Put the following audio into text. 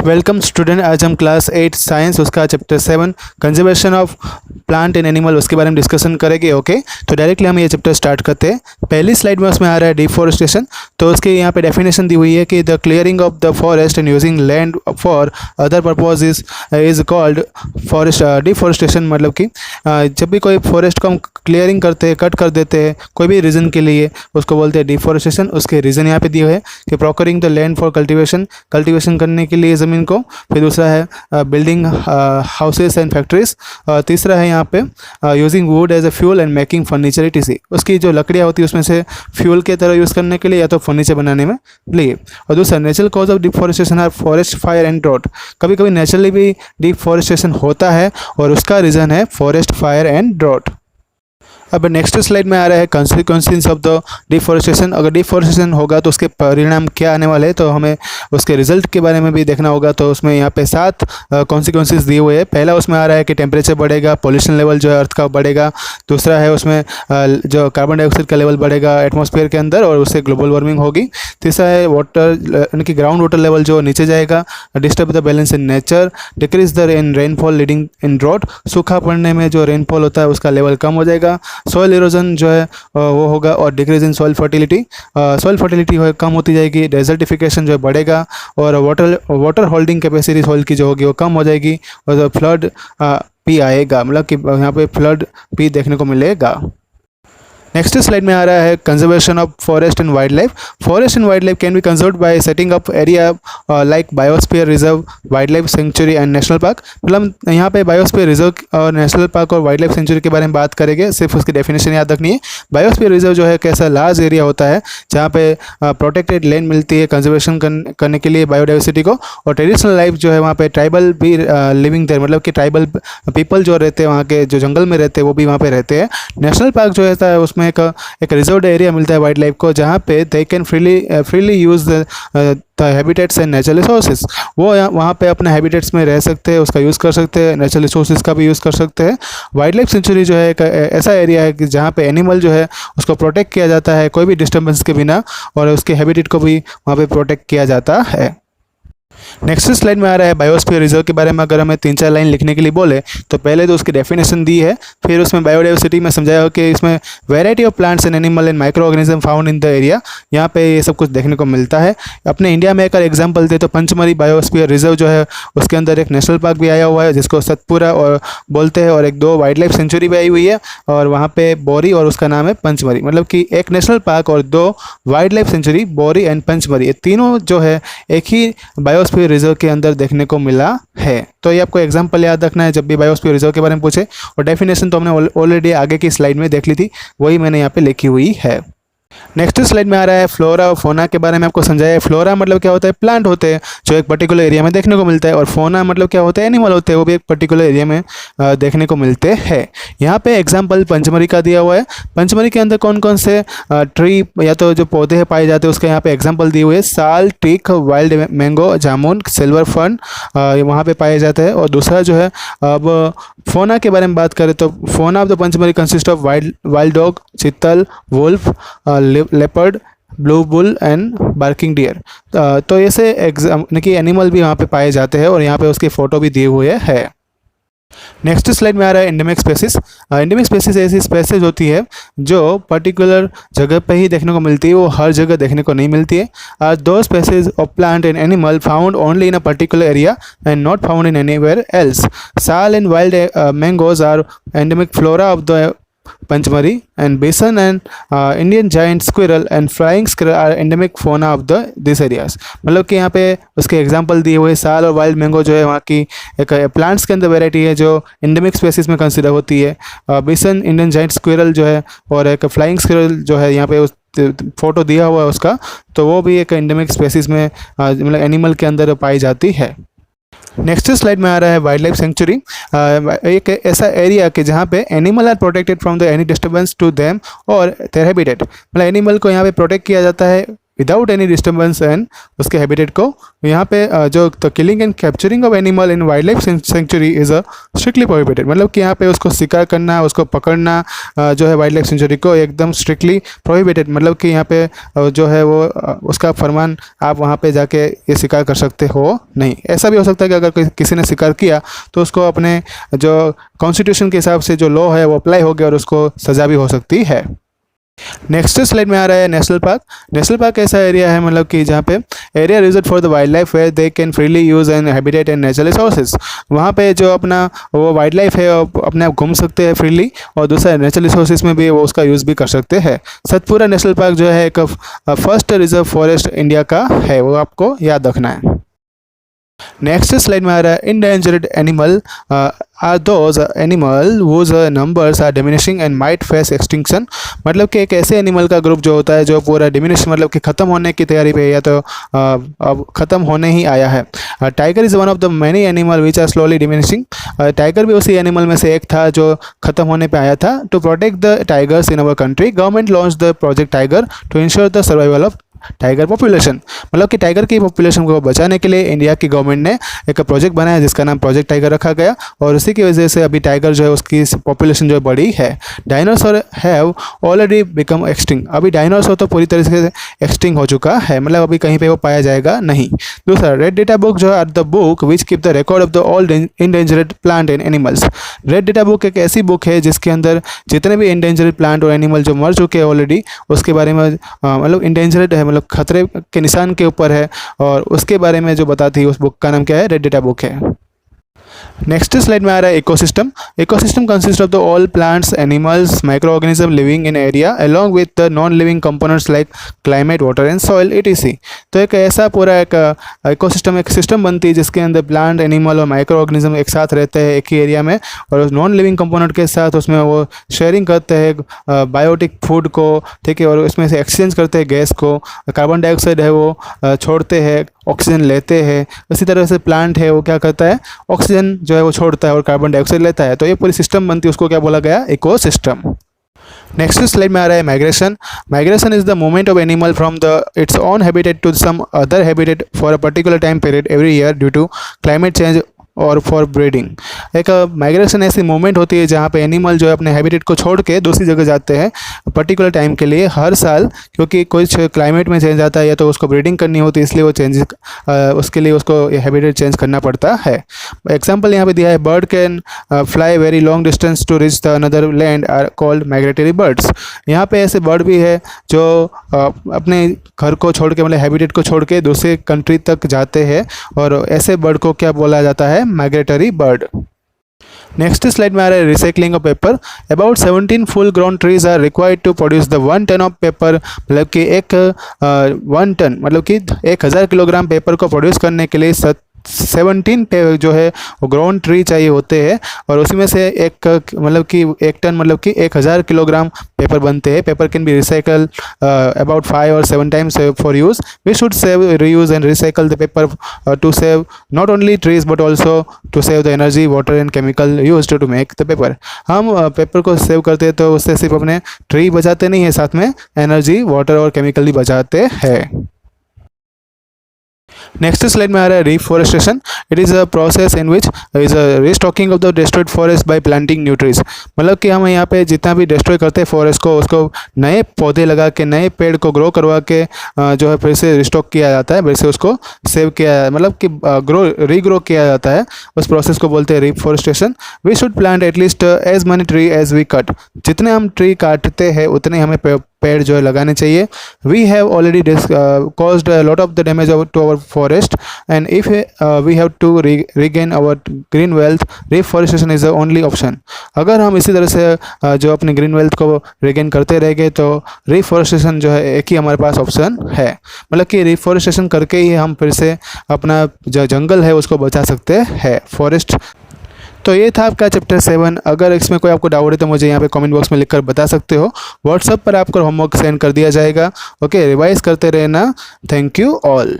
Welcome student, आज हम class 8 science उसका chapter 7 conservation of plant and animal उसके बारे में डिस्कशन करेंगे। ओके, तो डायरेक्टली हम ये चैप्टर स्टार्ट करते हैं। पहली स्लाइड में उसमें आ रहा है डिफॉरेस्टेशन। तो उसके यहाँ पे डेफिनेशन दी हुई है कि the clearing of the forest and using land for other purpose is called forest deforestation. मतलब कि जब भी कोई फॉरेस्ट को हम क्लियरिंग करते हैं, कट कर देते हैं कोई भी रीज़न के लिए, उसको बोलते हैं डिफॉरेस्टेशन। उसके रीज़न यहाँ पे दिए हुए हैं कि procuring the land for cultivation करने के लिए ज़मीन को। फिर दूसरा है बिल्डिंग हाउसेस एंड फैक्ट्रीज। तीसरा है यहाँ पे using wood as a fuel and making furniture etc। उसकी जो लकड़ियाँ होती है उसमें से फ्यूल के तरह यूज़ करने के लिए या तो फर्नीचर बनाने में लिए। और दूसरा natural cause of deforestation are forest fire and drought. कभी कभी नेचुरली भी डिफॉरेस्टेशन होता है और उसका रीज़न है फॉरेस्ट फायर एंड ड्रॉट। अब नेक्स्ट स्लाइड में आ रहा है कॉन्सिक्वेंसेस ऑफ द डिफॉरेस्टेशन। अगर डिफॉरेस्टेशन होगा तो उसके परिणाम क्या आने वाले हैं, तो हमें उसके रिजल्ट के बारे में भी देखना होगा। तो उसमें यहाँ पे 7 कॉन्सिक्वेंसेस दिए हुए हैं। पहला उसमें आ रहा है कि टेम्परेचर बढ़ेगा, पॉल्यूशन लेवल जो है अर्थ का बढ़ेगा। दूसरा है उसमें जो कार्बन डाइऑक्साइड का लेवल बढ़ेगा एटमॉस्फेयर के अंदर और उससे ग्लोबल वार्मिंग होगी। तीसरा है वाटर यानी कि ग्राउंड वाटर लेवल जो नीचे जाएगा, disturb the balance in nature, decrease the in rainfall leading in drought. सूखा पड़ने में जो रेनफॉल होता है उसका लेवल कम हो जाएगा। सॉइल इरोजन जो है वो होगा और डिक्रीज इन सॉइल फर्टिलिटी कम होती जाएगी। डेजर्टिफिकेशन जो है बढ़ेगा और वाटर होल्डिंग कैपेसिटी सॉइल की जो होगी वो कम हो जाएगी और फ्लड पी आएगा, मतलब कि यहाँ पे फ्लड पी देखने को मिलेगा। नेक्स्ट स्लाइड में आ रहा है conservation of forest and wild life. Forest and wild life can be conserved bye setting up area like biosphere reserve, wild life century and national park. मतलब यहाँ पे बायोस्फीयर रिजर्व और नेशनल पार्क और wild life century के बारे में बात करेंगे, सिर्फ उसकी डेफिनेशन याद रखनी है। बायोस्फीयर रिजर्व जो है कैसा लार्ज एरिया होता है जहाँ पे प्रोटेक्टेड लैंड मिलती है कंजर्वेशन करने के लिए बायोडाइवर्सिटी को। और ट्रेडिशनल लाइफ जो है वहाँ पे ट्राइबल भी लिविंग देयर, मतलब कि ट्राइबल पीपल जो रहते हैं वहाँ के, जो जंगल में रहते हैं वो भी वहाँ पे रहते हैं। नेशनल पार्क जो रहता है उसमें एक रिजर्व्ड एरिया मिलता है वाइल्ड लाइफ को, जहाँ पे दे can freely use the habitats and natural resources. वो वहाँ पे अपने हैबिटेट्स में रह सकते हैं, उसका यूज़ कर सकते हैं, नेचुरल रिसोर्सेज का भी यूज़ कर सकते हैं। वाइल्ड लाइफ सेंचुरी जो है एक ऐसा एरिया है कि जहाँ पे एनिमल जो है उसको प्रोटेक्ट किया जाता है कोई भी डिस्टर्बेंस के बिना, और उसके हैबिटेट को भी वहाँ पे प्रोटेक्ट किया जाता है। नेक्स्ट स्लाइड में आ रहा है बायोस्फीयर रिजर्व के बारे में। अगर हमें 3-4 लाइन लिखने के लिए बोले तो पहले तो उसकी डेफिनेशन दी है, फिर उसमें बायोडाइवर्सिटी में समझाया हो कि इसमें variety of plants and animal and micro organism found in the area. यहाँ पे ये सब कुछ देखने को मिलता है। अपने इंडिया में अगर एग्जांपल दे तो पंचमरी बायोस्फीयर रिजर्व जो है उसके अंदर एक नेशनल पार्क भी आया हुआ है जिसको सतपुरा और बोलते हैं, और एक 2 वाइल्ड लाइफ सेंचुरी भी आई हुई है और वहाँ पे बोरी और उसका नाम है पंचमरी। मतलब कि एक नेशनल पार्क और 2 वाइल्ड लाइफ सेंचुरी, बोरी एंड पंचमरी, ये तीनों जो है एक ही बायोस्फीयर रिजर्व के अंदर देखने को मिला है। तो ये आपको एग्जांपल याद रखना है जब भी बायोस्फीयर रिजर्व के बारे में पूछे। और डेफिनेशन तो हमने ऑलरेडी आगे की स्लाइड में देख ली थी, वही मैंने यहाँ पे लिखी हुई है। नेक्स्ट स्लाइड में आ रहा है फ्लोरा और फोना के बारे में आपको समझाया है। फ्लोरा मतलब क्या होता है, प्लांट होते हैं जो एक पर्टिकुलर एरिया में देखने को मिलता है, और फोना मतलब क्या होता है, एनिमल होते हैं वो भी एक पर्टिकुलर एरिया में देखने को मिलते हैं। यहाँ पे एग्जांपल पंचमरी का दिया हुआ है। पंचमरी के अंदर कौन कौन से ट्री या तो जो पौधे पाए जाते हैं उसका यहाँ पे एग्जाम्पल दिए हुए है। साल, टीक, वाइल्ड मैंगो, जामुन, सिल्वर फर्न वहाँ पे पाए जाते हैं। और दूसरा जो है, अब फोना के बारे में बात करें तो fauna of the Pachmarhi consist of wild dog, chital, wolf, leopard, blue bull and barking deer. तो ऐसे कि एनिमल भी वहाँ पे पाए जाते हैं और यहाँ पे उसके फ़ोटो भी दिए हुए हैं। नेक्स्ट स्लाइड में आ रहा है एंडेमिक स्पेसिस। एंडेमिक स्पेसिस ऐसी स्पेसिस होती है जो पर्टिकुलर जगह पे ही देखने को मिलती है, वो हर जगह देखने को नहीं मिलती है। दो species of plant and animal found only in a particular area and not found in anywhere else. Sal and wild mangoes are endemic flora of the Panchmari, and bison and Indian giant squirrel and flying squirrel are endemic fauna of these areas। मतलब कि यहाँ पे उसके example दिए हुए साल और wild mango जो है वहाँ की एक प्लांट्स के अंदर वेराइटी है जो एंडेमिक स्पेसिस में कंसिडर होती है। बिसन, इंडियन जाइंट स्क्विरल जो है, और एक फ्लाइंग स्क्विरल जो है यहाँ पे उस फोटो दिया हुआ है उसका, तो वो भी एक एंडेमिक स्पेसिस में मतलब एनिमल के अंदर पाई जाती है। नेक्स्ट स्लाइड में आ रहा है वाइल्ड लाइफ सेंचुरी। एक ऐसा एरिया कि जहाँ पे animal are protected from the any disturbance to them और देयर हैबिटेट। मतलब एनिमल को यहाँ पे प्रोटेक्ट किया जाता है विदाउट एनी डिस्टर्बेंस एंड उसके हैबिटेट को। यहाँ पे जो the killing and capturing of animal in wild life sanctuary is a strictly prohibited, मतलब कि यहाँ पे उसको शिकार करना, उसको पकड़ना जो है वाइल्ड लाइफ सेंचुरी को एकदम स्ट्रिक्टली प्रोहिबिटेड, मतलब कि यहाँ पे जो है वो उसका फरमान आप वहाँ पे जाके ये शिकार कर सकते हो नहीं। ऐसा भी हो सकता है कि अगर किसी ने शिकार किया तो उसको अपने जो कॉन्स्टिट्यूशन के हिसाब से जो लॉ है वो अप्लाई हो गया और उसको सज़ा भी हो सकती है। नेक्स्ट स्लाइड में आ रहा है नेशनल पार्क। नेशनल पार्क ऐसा एरिया है मतलब कि जहाँ पे area reserve for the wild life where they can freely use and habitat and natural resources. वहाँ पे जो अपना वो वाइल्ड लाइफ है अपने आप घूम सकते हैं फ्रीली, और दूसरा नेचुरल रिसोर्सेज में भी वो उसका यूज़ भी कर सकते हैं। सतपुरा नेशनल पार्क जो है एक फर्स्ट रिजर्व फॉरेस्ट इंडिया का है, वो आपको याद रखना है। नेक्स्ट स्लाइड में आ रहा है endangered animal are those animal whose numbers are diminishing and might face extinction, मतलब कि एक ऐसे एनिमल का ग्रुप जो होता है जो पूरा डिमिनिश मतलब कि ख़त्म होने की तैयारी पे है या तो अब ख़त्म होने ही आया है। Tiger is one of the many animal which are slowly diminishing. Tiger भी उसी एनिमल में से एक था जो ख़त्म होने पे आया था। To protect the tigers in our country government launch the project tiger to ensure the survival of tiger population, मतलब कि टाइगर की पॉपुलेशन को बचाने के लिए इंडिया की गवर्नमेंट ने एक प्रोजेक्ट बनाया जिसका नाम प्रोजेक्ट टाइगर रखा गया, और उसी की वजह से अभी टाइगर जो है उसकी पॉपुलेशन जो बढ़ी है। Dinosaur have already become extinct, अभी डायनासोर तो पूरी तरह से एक्सटिंक्ट हो चुका है, मतलब अभी कहीं पे वो पाया जाएगा नहीं। दूसरा रेड डेटा बुक जो है the book which keep the record of the all endangered plant and animals. Red data book एक ऐसी बुक है जिसके अंदर जितने भी इंडेंजर्ड प्लांट और एनिमल जो मर चुके हैं ऑलरेडी उसके बारे में मतलब इंडेंजर्ड है, मतलब खतरे के निशान के ऊपर है, और उसके बारे में जो बताती है उस बुक का नाम क्या है, रेड डेटा बुक है। नेक्स्ट स्लाइड में आ रहा है ecosystem. Ecosystem consist of the all plants animals micro organism living in area along with the non living components like climate water and soil etc। तो एक ऐसा पूरा एक इकोसिस्टम एक सिस्टम बनती है जिसके अंदर प्लांट एनिमल और माइक्रो ऑर्गेनिज्म एक साथ रहते हैं एक ही एरिया में, और नॉन लिविंग कंपोनेंट के साथ उसमें वो शेयरिंग करते हैं बायोटिक फूड को, ठीक है, और उसमें से एक्सचेंज करते हैं गैस को, कार्बन डाइऑक्साइड है वो छोड़ते हैं, ऑक्सीजन लेते हैं। उसी तरह से प्लांट है वो क्या करता है, ऑक्सीजन जो है वो छोड़ता है और कार्बन डाइऑक्साइड लेता है, तो ये पूरी सिस्टम बनती है, उसको क्या बोला गया, इकोसिस्टम। नेक्स्ट स्लाइड में आ रहा है migration. Migration is the movement of animal from the its own habitat to some other habitat for a particular time period every year due to climate change और फॉर ब्रीडिंग। एक migration ऐसी movement होती है जहाँ पे animal जो है अपने हैबिटेट को छोड़ के दूसरी जगह जाते हैं पर्टिकुलर टाइम के लिए हर साल, क्योंकि कुछ क्लाइमेट में चेंज आता है या तो उसको ब्रीडिंग करनी होती है, इसलिए वो चेंज उसके लिए उसको हैबिटेट चेंज करना पड़ता है। एग्जाम्पल यहाँ पे दिया है, bird can fly very long distance to reach the another land are called migratory birds. यहाँ पे ऐसे बर्ड भी है जो अपने घर को छोड़ के मतलब हैबिटेट को छोड़ के दूसरे कंट्री तक जाते हैं, और ऐसे बर्ड को क्या बोला जाता है, माइग्रेटरी बर्ड। नेक्स्ट स्लाइड में आ रहा है recycling of paper. About 17 full grown trees are required to produce the 1 ton of paper, मतलब कि 1 टन मतलब कि 1000 किलोग्राम पेपर को प्रोड्यूस करने के लिए 17 पे जो है वो ग्रोन ट्री चाहिए होते हैं, और उसी में से एक मतलब कि 1 टन मतलब कि 1000 किलोग्राम पेपर बनते हैं। Paper can be recycle about 5 or 7 times for use. We should save reuse and recycle the paper to save not only trees but also to save the energy water and chemical use to make the paper. हम paper को save करते हैं तो उससे सिर्फ अपने tree बचाते नहीं है, साथ में एनर्जी वाटर और केमिकल भी बचाते हैं। नेक्स्ट स्लाइड में आ रहा है reforestation. It is a process in which is a restocking of the destroyed forest by planting new trees, मतलब कि हम यहाँ पे जितना भी डिस्ट्रॉय करते हैं फॉरेस्ट को उसको नए पौधे लगा के नए पेड़ को ग्रो करवा के जो है फिर से रिस्टॉक किया जाता है, फिर से उसको सेव किया मतलब कि रीग्रो किया जाता है, उस प्रोसेस को बोलते हैं reforestation. We should plant at least as many tree as we cut, जितने हम ट्री काटते हैं उतने हमें पेड़ जो है लगाने चाहिए। We have already caused a lot of the damage to our forest and if we have to regain our green wealth, reforestation is the only option। अगर हम इसी तरह से जो अपने ग्रीन वेल्थ को रिगेन करते रहेंगे तो रिफॉरेस्टेशन जो है एक ही हमारे पास ऑप्शन है, मतलब कि रिफॉरेस्टेशन करके ही हम फिर से अपना जो जंगल है उसको बचा सकते हैं, फॉरेस्ट। तो ये था आपका चैप्टर 7। अगर इसमें कोई आपको डाउट है तो मुझे यहाँ पे कमेंट बॉक्स में लिखकर बता सकते हो। व्हाट्सएप पर आपको होमवर्क सेंड कर दिया जाएगा। ओके, रिवाइज करते रहना। Thank you all.